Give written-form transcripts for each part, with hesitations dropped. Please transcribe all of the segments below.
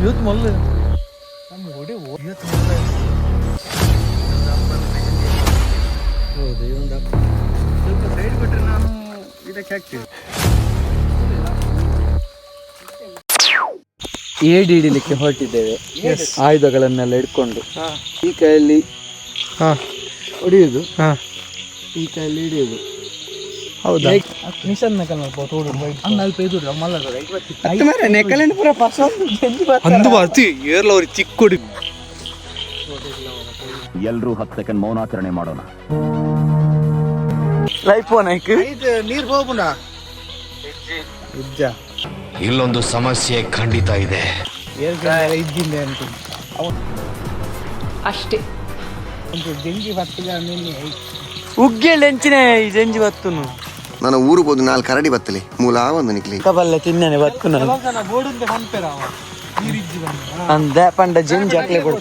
ಇವತ್ತು ಮೊಲ್ಲ ನಮ್ಮ ಹೊಡೆ ಇವತ್ತು ಮೊಲ್ಲ ಹೌದು ಒಂದು ಸ್ವಲ್ಪ ಸೈಡ್ ಬಿಟ್ಟರೆ ನಾನು ಇದಕ್ಕೆ ಹಾಕ್ತೀನಿ. ಏಡಿ ಹಿಡಿಲಿಕ್ಕೆ ಹೊರಟಿದ್ದೇವೆ, ಆಯುಧಗಳನ್ನೆಲ್ಲ ಇಟ್ಕೊಂಡು. ಈ ಕೈಯಲ್ಲಿ ಹೊಡಿಯುವುದು, ಈ ಕೈಯಲ್ಲಿ ಹಿಡಿಯುವುದು. ಹೌದಾ? ಚಿಕ್ಕೋಡಿ ಎಲ್ರೂ 10 ಸೆಕೆಂಡ್ ಮೌನಾಚರಣೆ ಮಾಡೋಣ. ನೀರು ಹೋಗುಣ. ಇಲ್ಲೊಂದು ಸಮಸ್ಯೆ ಖಂಡಿತ ಇದೆ. ಅಷ್ಟೇ ಜಂಜಿ ಬತ್ತಿಗ ಉಗ್ಗೆಳೆಂಚಿನ ಜಂಜಿ ಬತ್ತುನು ನಾನು ಊರು ಹೋದು 4 ಕರಡಿ ಬತ್ತಲಿ ಮೂಲ ಒಂದು ನಿಕ್ಲಿ ಕಬಲ್ಲ ತಿನ್ನನೆ ಬತ್ತುನ ಅಂದ ಪಂಡ ಜಂಜಿ ಹಾಕ್ಲೆ ಕೊಡು.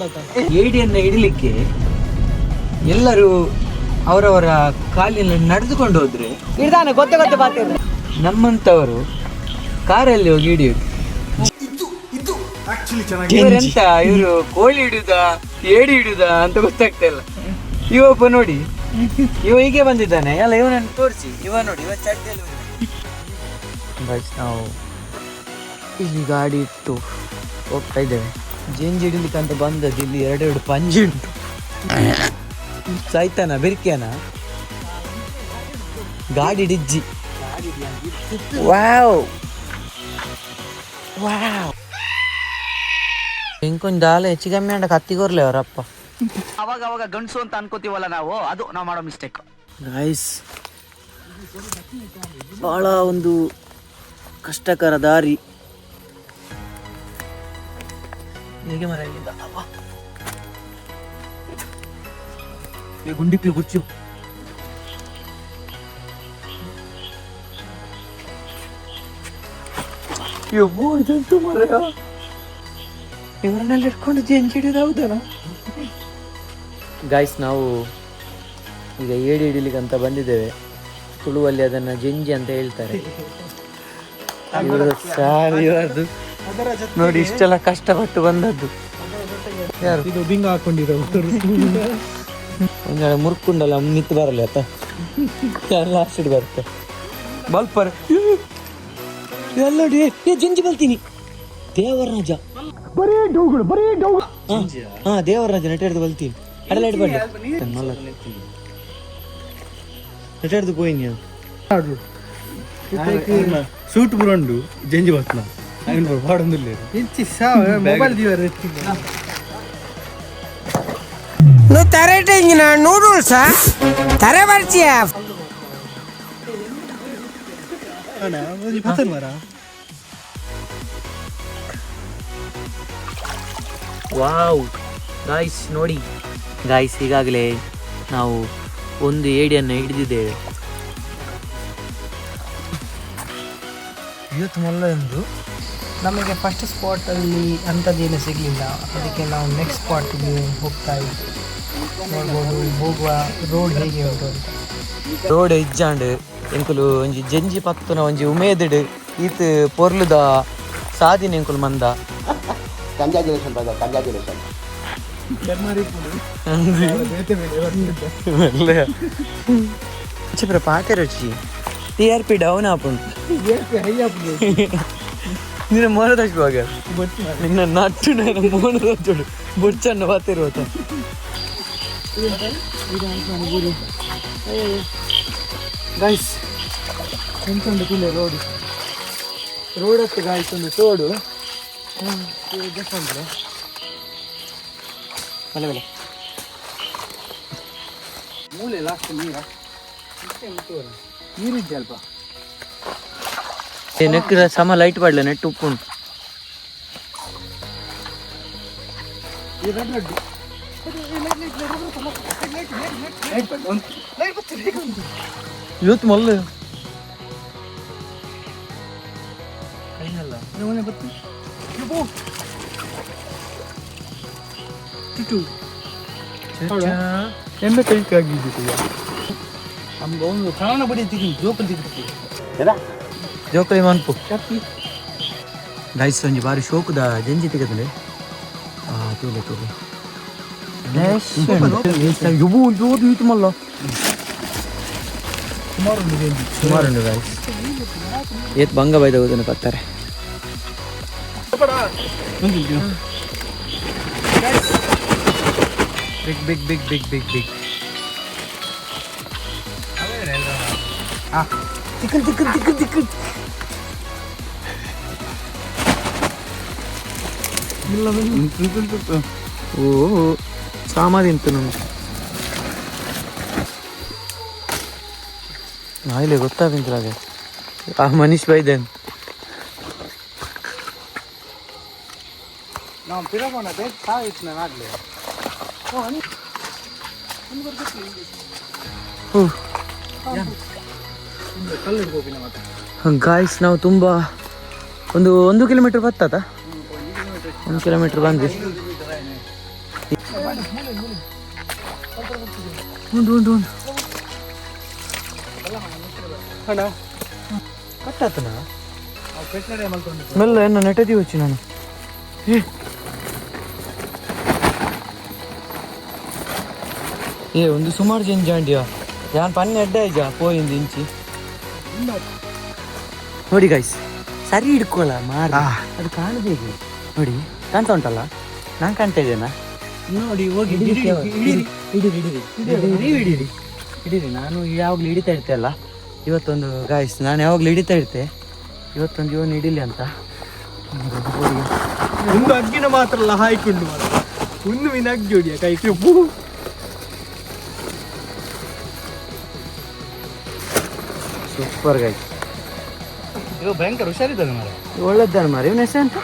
ಏಡಿಯನ್ನು ಹಿಡಿಲಿಕ್ಕೆ ಎಲ್ಲರೂ ಅವರವರ ಕಾಲಿನಲ್ಲಿ ನಡೆದುಕೊಂಡು ಹೋದ್ರೆ ಹಿಡ್ದಾನೆ ಗೊತ್ತೆ ಬಾತಿಲ್ಲ. ನಮ್ಮಂತವರು ಕಾರಲ್ಲಿ ಹೋಗಿ ಹಿಡಿಯುದು. ಇವರೆಂತ ಇವರು ಕೋಳಿ ಹಿಡಿಯುದ ಏಡಿ ಹಿಡಿಯುದ ಅಂತ ಗೊತ್ತಾಗ್ತಾ ಇಲ್ಲ. ಇವಪ್ಪ ನೋಡಿ, ಇವ ಹೀಗೆ ಬಂದಿದ್ದಾನೆ. ಎಲ್ಲ ಇವನನ್ನು ತೋರಿಸಿ. ಇವ ನೋಡಿ, ಇವ ಚಡ್ಡಿಯಲ್ಲಿ ನಾವು ಇಲ್ಲಿ ಗಾಡಿ ಇಟ್ಟು ಹೋಗ್ತಾ ಇದ್ದೇವೆ. ಜೇಂಜಿ ಹಿಡಿಲಿಕ್ಕೆ ಅಂತ ಬಂದದ್ದು. ಇಲ್ಲಿ 2 ಪಂಜಿ ಉಂಟು. ಸಾಯ್ತಾನ ಬೆರ್ಕ್ಯಾನ ಗಾಡಿ ಡಿಜ್ಜಿ. ವಾವ್ ವಾವ್ ಇಂಕೊಂದು ದಾಲೆ ಹೆಚ್ಚು ಕಮ್ಮಿ ಅಂಡ ಕತ್ತಿಗೋರ್ಲೆ ಅವರಪ್ಪ. ಅವಾಗ ಗಂಡಸು ಅಂತ ಅನ್ಕೋತೀವಲ್ಲ ನಾವು, ಅದು ನಾವು ಮಾಡೋ ಮಿಸ್ಟೇಕ್. ಗೈಸ್, ಬಹಳ ಒಂದು ಕಷ್ಟಕರ ದಾರಿ. ಹೇಗೆ ಮರ ಇಲ್ಲಿಂದ ಗುಂಡಿಕ್ಲಿ ಗುಚ್ಚು. ಇದಂತೂ ಮರ ಇವರನ್ನೆಲ್ಲ ಇಟ್ಕೊಂಡು ಜೇಂಜಿ ಹಿಡಿಯೋದು ಹೌದಾ? ಗಾಯ್ಸ್, ನಾವು ಈಗ ಏಡಿ ಹಿಡಿಲಿಕ್ಕೆ ಅಂತ ಬಂದಿದ್ದೇವೆ. ತುಳುವಲ್ಲಿ ಅದನ್ನ ಜಂಜಿ ಅಂತ ಹೇಳ್ತಾರೆ. ಇವರದು ನೋಡಿ, ಇಷ್ಟೆಲ್ಲ ಕಷ್ಟಪಟ್ಟು ಬಂದದ್ದು. ಯಾರು ಇದು ಬಿಂಗ ಹಾಕೊಂಡಿರೋ ಒಂದೆರಡು ಮುರ್ಕುಂಡಲ್ಲ ನಿಂತು ಬರಲ್ಲ ಆತ ಎಲ್ಲ ಅಷ್ಟು ಬರುತ್ತೆ. ಬಲ್ಪರ್ ಎಲ್ಲ ನೋಡಿ, ಜಂಜಿ ಬಲ್ತೀನಿ. ದೇವರಾಜ ಹಾ, ದೇವರಾಜ ನೆಟ್ಟಾಡ್ದು ಬಲ್ತೀನಿ. ಅಡಲ ಇಡ್ಬಾರ್ದು ನೆಟ್ಟಾಡ್ದು ಪೋಯಿ ನೀವು ಸೂಟ್ ಬುರಂಡು ಜಂಜಿ ಬತ್ನ ಪಾಡೊಂದಿಲ್ಲ ಮೊಬೈಲ್ ದಿವರ నువ్వు తెరటింగిన నూడిల్సా తెరవర్చియా ವಾವ್ ಗಾಯ್ಸ್, ನೋಡಿ ಗಾಯ್ಸ್, ಈಗಾಗಲೇ ನಾವು ಒಂದು ಏಡಿಯನ್ನು ಹಿಡಿದಿದ್ದೇವೆ. ಇವತ್ತು ಮೊಲ್ಲ ಎಂದು ನಮಗೆ ಫಸ್ಟ್ ಸ್ಪಾಟಲ್ಲಿ ಅಂಥದ್ದೇನು ಸಿಗಲಿಲ್ಲ. ಅದಕ್ಕೆ ನಾವು ನೆಕ್ಸ್ಟ್ ಸ್ಪಾಟಿಗೆ ಹೋಗ್ತಾ ಇದ್ವಿ. ನೋಡ್ಬೋದು ಹೋಗುವ ರೋಡ್ ಹೇಗೆ ಉಂಟು ಅಂತ. ರೋಡ್ ಇಜ್ಜಾಂಡ್ ಎಂಕುಲು ಒಂಜಿ ಜಂಜಿ ಪತ್ತುನ ಒಂಜಿ ಉಮೇದಿಡ್ ಈತ್ ಪೊರ್ಲುದ ಸಾದಿನ ಎಂಕುಲು ಮಂದ ಪಾತೆ ರುಚಿ TRP ಡೌನ್ ಆಪುಂಡು. ನಿನ್ನ ಮೋನ ತಗುವಾಗ ನಿನ್ನ ನಟ್ಟು ಮೋನ ತೋಡು ಬೊಚ್ಚನ್ನು ಬಾತಿರುವತ್ತ ಗೈಸ್ ಎಂತುಂಡು ಕುಲೆ ರೋಡ್ ಹತ್ತು ಗಾಯ್ಸ್ ಒಂದು ತೋಡು ಬಲೆ ಬಲೆ ಮೂಲೆ ಲಾಸ್ಟ್ ನೀರಿದ್ದೆ ಅಲ್ಪ ನೆಕ್ಕಿರ ಸಮ ಲೈಟ್ ಪಡ್ಲ ನೆಟ್ಟು ಉಪ್ಪುಂಟು. ಇವತ್ತು ಮೊಲ್ಲ ಕೈನಲ್ಲ ಎಮ್ಮೆ ಕೈಕಾಗಿದ್ದು ನಮ್ಗೆ ಒಂದು ಕಾರಣ ಬಡಿ ತೆಗಿ ಜೋಕಲ್ಲಿ ತೆಗಿತೀವಿ ಜೋಕಲಿ ಮನ್ಪು ಗೈಸ್ ಒಂಜಿ ಬಾರಿ ಶೋಕುದ ಜಂಜಿ ತೆಗೆದ್ರೆ ತೂಲೆ ತೂಲೆ ಮಲ್ಲ ಸುಮಾರುಂಡು ಗೈಸ್ ಏತ್ ಬಂಗ ಬೈದ ಹೋದನ್ನು ಕತ್ತಾರೆ big big big big big big ತಿಕ್ಕಲ್ ತಿಕ್ಕಲ್ ತಿಕ್ಕಲ್ ತಿಕ್ಕಲ್ ಓ ಸಾಮಾದಿಂತು ನಮ್ಗೆ ನಾಯಿಲೆ ಗೊತ್ತಾಗಿಂತಾಗ ಆ ಮನೀಶ್ ಬೈದೇನ್ ನಾವು ಪಿರಮೋನದೆ ಸಾಯಿತ್ತು ನಾನು ಆಗಲಿ ಗಾಯ್ಸ್ ನಾವು ತುಂಬ ಒಂದು ಕಿಲೋಮೀಟರ್ ಬರ್ತದ 1 ಕಿಲೋಮೀಟರ್ ಬಂದ್ವಿ ಉಂಟು ಕಟ್ಟಾತನ ಮೆಲ್ಲ ಎನ್ನ ನೆಟ್ಟದಿ వచ్చి ನಾನು ಏ ಒಂದು ಸುಮಾರು ಜನ ಜಾಂಡಿಯಾ ಯಾನ್ ಪನ್ನೆ ಎಡ್ಡ ಈಗ ಪೋಯಿಂದು ಇಂಚಿ ನೋಡಿ ಗೈಸ್ ಸರಿ ಹಿಡ್ಕೊಳ ಮಾರ ಅದು ಕಾಣದೇ ನೋಡಿ ಕಾಣ್ತಾ ಉಂಟಲ್ಲ ನಾನು ಕಾಣ್ತಾ ಇದ್ದೇನಾ ನೋಡಿ ಹೋಗಿ ಹಿಡೀರಿ ನಾನು ಯಾವಾಗಲೂ ಹಿಡಿತಾ ಇರ್ತೆ ಅಲ್ಲ ಇವತ್ತೊಂದು ಗಾಯ್ಸ್ ನಾನು ಯಾವಾಗಲೂ ಹಿಡಿತಾ ಇರ್ತೆ ಇವತ್ತೊಂದು ಇವನು ಹಿಡಿಲಿ ಅಂತ ಒಂದು ಅಗ್ಗಿನ ಮಾತ್ರ ಅಲ್ಲ ಹಾಯ್ಕೊಂಡು ಹುಣ್ಣುವಿನ ಅಗ್ಗಿ ಹೊಡಿಯ ಕೈ ಸೂಪರ್ ಗಾಯ್ಸ್ ಇವ ಭಯಂಕರ ಹುಷಾರಿದ್ದಾನೆ ಮಾರ ಒಳ್ಳೆದ್ದಾನೆ ಮಾರ ಇವನ ಹೆಸರು ಅಂತ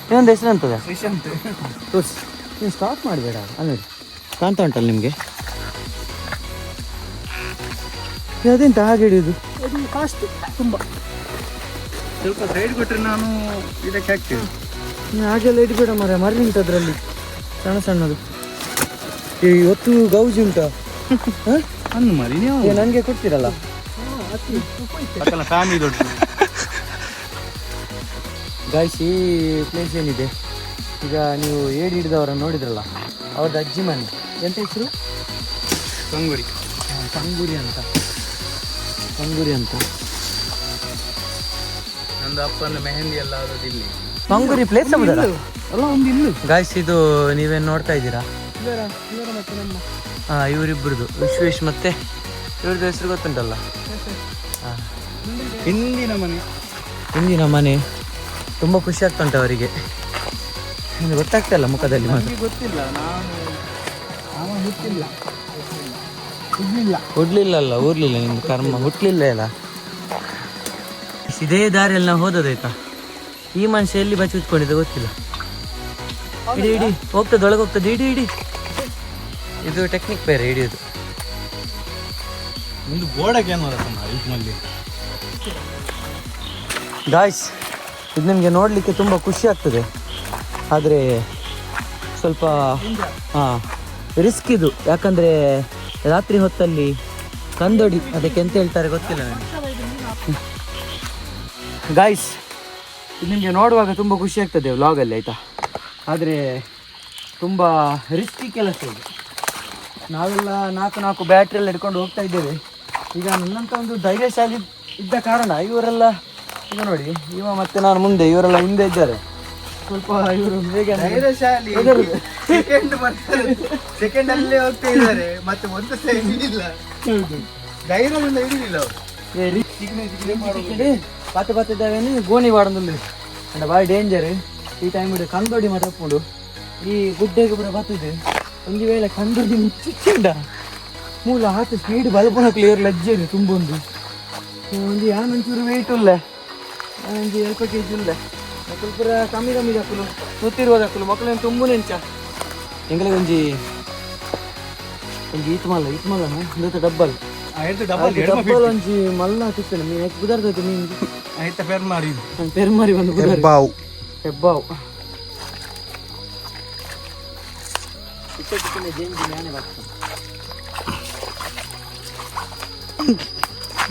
ಇವೊಂದು ಹೆಸರು ಅಂತದ ಶ್ರೀಶಾಂತ್ ತೋರಿಸಿ ನೀವು ಸ್ಟಾಪ್ ಮಾಡಬೇಡ ಅಲ್ಲಿ ಕಾಣ್ತಾ ಉಂಟಲ್ಲ ನಿಮಗೆ ಅದೆಂತ ಹಾಗೆ ಹಿಡಿಯೋದು ಅದು ಫಾಸ್ಟ್ ತುಂಬ ಸ್ವಲ್ಪ ಸೈಡ್ ಕೊಟ್ಟರೆ ನಾನು ಇದಕ್ಕೆ ಹಾಕ್ತೇನೆ ಹಾಗೆಲ್ಲ ಹಿಡಿಬೇಡ ಮರಿ ಉಂಟು ಅದರಲ್ಲಿ ಸಣ್ಣ ಸಣ್ಣದು ಇವತ್ತು ಗೌಜಿ ಉಂಟಾ ಅನ್ನು ಮರಿ ನೀವು ನನಗೆ ಕೊಡ್ತೀರಲ್ಲ ಫ್ಯಾಮಿಲಿ ದೊಡ್ಡ ಗಾಯ್ಸ್ ಈ ಪ್ಲೇಸ್ ಏನಿದೆ ಈಗ ನೀವು ಏಡಿ ಹಿಡಿದವರನ್ನು ನೋಡಿದ್ರಲ್ಲ ಅವ್ರದ್ದು ಅಜ್ಜಿ ಮನೆ ಎಂತ ಹೆಸರು ತಂಗುರಿ ತಂಗೂರಿ ಅಂತ ನಂದು ಅಪ್ಪನ ಮೆಹಂದಿ ಎಲ್ಲ ಆದದ್ದು ಇಲ್ಲಿ ತಂಗೂರಿ ಪ್ಲೇಸ್ ಅಲ್ಲ ಒಂದು ಇನ್ನು ಗಾಯ್ಸ್ ಇದು ನೀವೇನು ನೋಡ್ತಾ ಇದ್ದೀರಾ ಮತ್ತೆ ನಮ್ಮ ಇವರಿಬ್ಬರದು ವಿಶ್ವೇಶ್ ಮತ್ತೆ ಇವ್ರದ್ದು ಹೆಸರು ಗೊತ್ತುಂಟಲ್ಲ ಹಿಂದಿನ ಮನೆ ತುಂಬ ಖುಷಿ ಆಗ್ತುಂಟು ಅವರಿಗೆ ಗೊತ್ತಾಗ್ತಾ ಇಲ್ಲ ಮುಖದಲ್ಲಿ ಮಾತ್ರ ಗೊತ್ತಿಲ್ಲ ನಾನು ಗೊತ್ತಿಲ್ಲ ಹುಡ್ಲಿಲ್ಲ ಊರ್ಲಿಲ್ಲ ನಿಮ್ದು ಕರ್ಮ ಹುಟ್ಲಿಲ್ಲ ಅಲ್ಲ ಇದೇ ದಾರಿಯಲ್ಲಿ ನಾವು ಹೋದದಾಯ್ತಾ ಈ ಮನುಷ್ಯ ಎಲ್ಲಿ ಬಚ್ಚಿ ಉತ್ಕೊಂಡಿದ್ದ ಗೊತ್ತಿಲ್ಲ ಇಡಿ ಹೋಗ್ತದೆ ಒಳಗೆ ಹೋಗ್ತದೆ ಇಡಿ ಇದು ಟೆಕ್ನಿಕ್ ಬೇರೆ ಹಿಡಿಯೋದು ಒಂದು ಗೋಡಕ್ಕೆ ಏನು ಮಲ್ಲಿ ಗಾಯ್ಸ್ ಇದು ನಿಮಗೆ ನೋಡಲಿಕ್ಕೆ ತುಂಬ ಖುಷಿ ಆಗ್ತದೆ ಆದರೆ ಸ್ವಲ್ಪ ರಿಸ್ಕ್ ಇದು ಯಾಕಂದರೆ ರಾತ್ರಿ ಹೊತ್ತಲ್ಲಿ ಕಂದೊಡಿ ಅದಕ್ಕೆ ಎಂತ ಹೇಳ್ತಾರೆ ಗೊತ್ತಿಲ್ಲ ನನಗೆ ಗಾಯ್ಸ್ ಇದು ನಿಮಗೆ ನೋಡುವಾಗ ತುಂಬ ಖುಷಿ ಆಗ್ತದೆ ವ್ಲಾಗಲ್ಲಿ ಆಯಿತಾ ಆದರೆ ತುಂಬ ರಿಸ್ಕಿ ಕೆಲಸ ಇದು ನಾವೆಲ್ಲ ನಾಲ್ಕು ಬ್ಯಾಟ್ರಿ ಎಲ್ಲ ಹಿಡ್ಕೊಂಡು ಹೋಗ್ತಾ ಇದ್ದೇವೆ ಈಗ ನನ್ನಂಥ ಒಂದು ಧೈರ್ಯಶಾಲಿ ಇದ್ದ ಕಾರಣ ಇವರೆಲ್ಲ ಈಗ ನೋಡಿ ಇವ ಮತ್ತೆ ನಾನು ಮುಂದೆ ಇವರೆಲ್ಲ ಹಿಂದೆ ಇದ್ದಾರೆ ಸ್ವಲ್ಪ ಇವರು ಹೇಗೆ ಧೈರ್ಯಶಾಲಿ ಸೆಕೆಂಡ್ ಅಲ್ಲೇ ಹೋಗ್ತಾ ಇದ್ದಾರೆ ಮತ್ತೆ ಒಂದು ಹಿಡಿದಿಲ್ಲ ಧೈರ್ಯದಿಂದ ಹಿಡಿದಿಲ್ಲ ಪಾತೆ ಇದ್ದಾವೇನು ಗೋಣಿ ಬಾಡೋದಿಲ್ಲ ಅಂಡ ಭಾರಿ ಡೇಂಜರ್ ಈ ಟೈಮ್ ಹಿಡಿದು ಕಂದೋಡಿ ಮಾತಾಡ್ಕೊಂಡು ಈ ಗುಡ್ಡೆಗೆ ಕೂಡ ಬರ್ತದೆ ಒಂದು ವೇಳೆ ಕಂದೋಡಿ ಮುಚ್ಚಿಂಡ ಮೂಲ ಹಾಕಿ ಸ್ಪೀಡ್ ಬಲ್ಪನ ಕ್ಲಿಯರ್ ಲಜ್ಜರಿ ತುಂಬೊಂದು ಒಂದು ಯಾನೊಂಚೂರು ವೆಯ್ಟ್ ಇಲ್ಲ ಒಂದು 20 kg ಇಲ್ಲ ಸ್ವಲ್ಪ ಕಮ್ಮಿ ಹಾಕಲು ಗೊತ್ತಿರುವುದು ಹಾಕಲು ಮಕ್ಕಳೇನು ತುಂಬ ನೆಂಚ ಎಂಗಳಿಗೆ ಒಂಜಿ ಇತ್ಮಲ್ಲನ ಇಂದತ್ತ ಡಬ್ಬಲ್ ಡಬ್ಬಲ್ ಒಂಜಿ ಮಲ್ಲ ಹಾಕಿಸ್ತೇನೆ ನೀನು ಯಾಕೆ ಕುದಾರ್ದೈತೆ ನೀನು ಆಯ್ತಾ ಫೇರ್ ಮಾರಿ ಪೆರು ಮಾರಿ ಒಂದು ಹೆಬ್ಬಾವು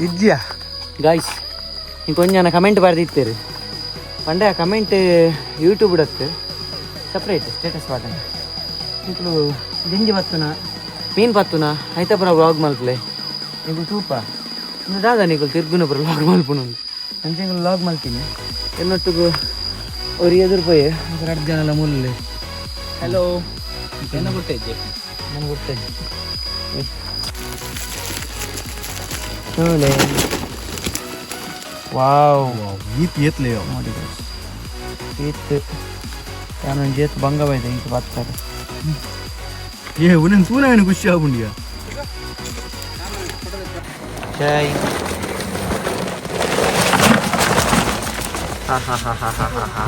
ಇದ್ಯಾ ಗಾಯ್ಸ್ ನೀವು ಕೊಂಚ ಕಮೆಂಟ್ ಬರ್ದಿರ್ತೀರಿ ಪಂಡೆ ಕಮೆಂಟ್ ಯೂಟ್ಯೂಬ್ ಇಡತ್ತೆ ಸಪ್ರೇಟ್ ಸ್ಟೇಟಸ್ ವಾಟನ ఇప్పుడు ದಿಂಜಿ ಬತ್ತುನ ಮೀನು ಪತ್ತುನ ಐತಪುರ ವ್ಲಾಗ್ ಮಲ್ಪಲೆ ನೀವು ತೂಪ ಒಂದು ದಾದ ನೀವು ತಿರ್ಗುನ ಪುರ ವ್ಲಾಗ್ ಮಲ್ಪುನು ಅಂಚೆ ವ್ಲಾಗ್ ಮಲ್ತೀನಿ ಎನ್ನೊಟ್ಟಿಗೂ ಅವ್ರು ಎದುರುಪೋಯಿ ಒಂದು 2 ಜನ ಎಲ್ಲ ಮುಲ್ಲಿ ಹಲೋ ಏನ ಕೊಟ್ಟಿದ್ದೆ ನಾನು ಕೊಟ್ಟಿದ್ದೆ ನೋಲೆ ವಾವ್ ಈತ್ ಏತ್ಲೆ ನೋಡಿ ಈತ್ ನಾನು ಜೇತ್ ಬಂಗ ಬೈದೆ ಈತ ಬರ್ತಾರೆ ಏ ಒಂದೊಂದು ಸೂನ ಖುಷಿ ಆಗ್ಬಿಂಡಿಯ ಚಾಯ್ ಹಾ ಹಾ ಹಾ ಹಾ ಹಾ ಹಾ